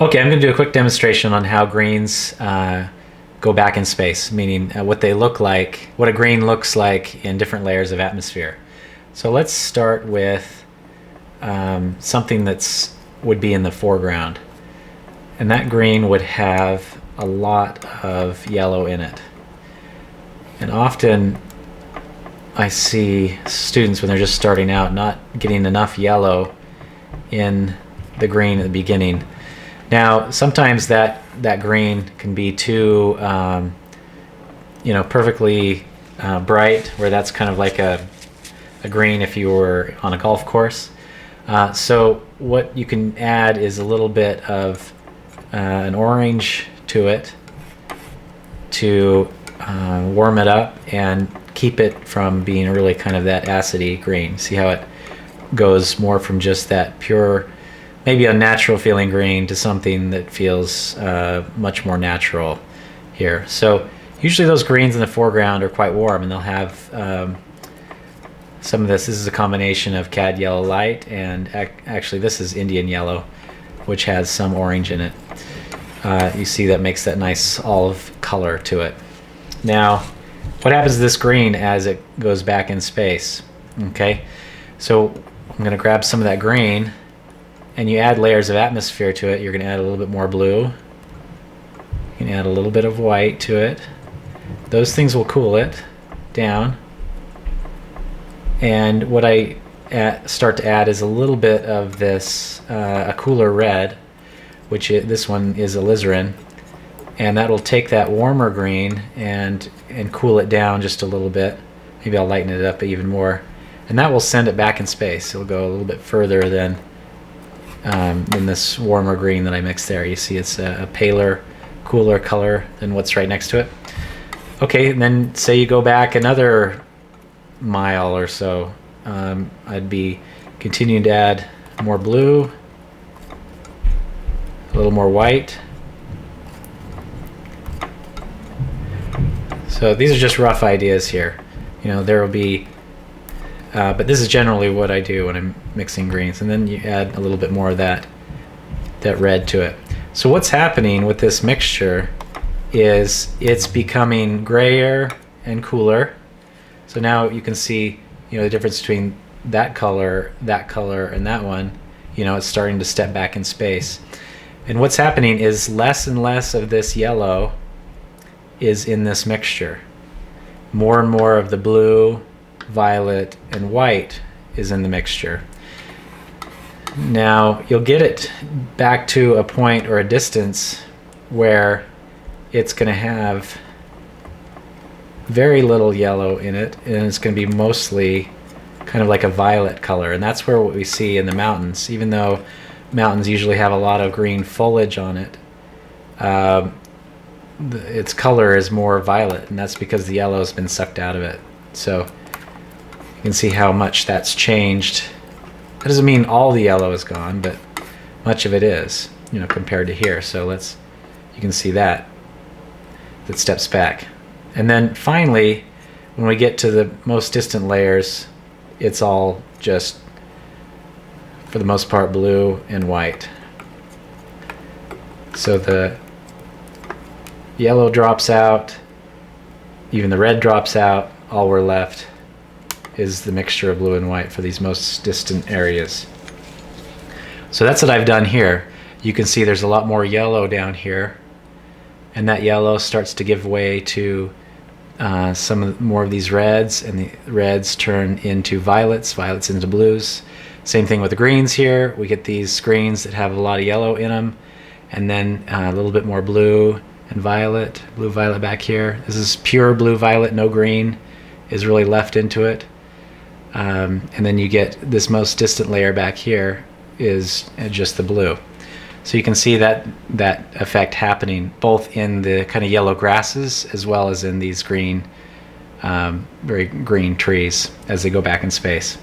Okay, I'm going to do a quick demonstration on how greens go back in space, meaning what they look like, what a green looks like in different layers of atmosphere. So let's start with something that's would be in the foreground. And that green would have a lot of yellow in it. And often I see students when they're just starting out not getting enough yellow in the green at the beginning. Now, sometimes that green can be too, perfectly bright, where that's kind of like a green if you were on a golf course. So what you can add is a little bit of an orange to it to warm it up and keep it from being really kind of that acidy green. See how it goes more from just that pure, maybe a natural feeling green to something that feels much more natural here. So usually those greens in the foreground are quite warm, and they'll have some of this. This is a combination of cad yellow light, and actually this is Indian yellow, which has some orange in it. You see that makes that nice olive color to it. Now, what happens to this green as it goes back in space? Okay, so I'm going to grab some of that green, and you add layers of atmosphere to it. You're going to add a little bit more blue. You can add a little bit of white to it. Those things will cool it down. And what I start to add is a little bit of this, a cooler red, which this one is alizarin. And that'll take that warmer green and cool it down just a little bit. Maybe I'll lighten it up even more. And that will send it back in space. It'll go a little bit further than this warmer green that I mixed there. You see it's a paler, cooler color than what's right next to it. Okay, and then say you go back another mile or so. I'd be continuing to add more blue, a little more white. So these are just rough ideas here. There will be, but this is generally what I do when I'm mixing greens. And then you add a little bit more of that red to it. So what's happening with this mixture is it's becoming grayer and cooler. So now you can see, the difference between that color, and that one. It's starting to step back in space. And what's happening is less and less of this yellow is in this mixture. More and more of the blue, violet, and white is in the mixture. Now you'll get it back to a point or a distance where it's going to have very little yellow in it, and it's going to be mostly kind of like a violet color. And that's where what we see in the mountains. Even though mountains usually have a lot of green foliage on it, its color is more violet, and that's because the yellow has been sucked out of it. So you can see how much that's changed. That doesn't mean all the yellow is gone, but much of it is, compared to here. So you can see that steps back. And then finally, when we get to the most distant layers, it's all just, for the most part, blue and white. So the yellow drops out, even the red drops out. All we're left is the mixture of blue and white for these most distant areas. So that's what I've done here. You can see there's a lot more yellow down here, and that yellow starts to give way to more of these reds, and the reds turn into violets, violets into blues. Same thing with the greens here. We get these greens that have a lot of yellow in them, and then a little bit more blue and violet, blue violet back here. This is pure blue violet, no green is really left into it. And then you get this most distant layer back here is just the blue. So you can see that effect happening both in the kind of yellow grasses as well as in these green, very green trees as they go back in space.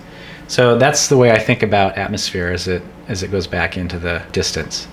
So that's the way I think about atmosphere as it goes back into the distance.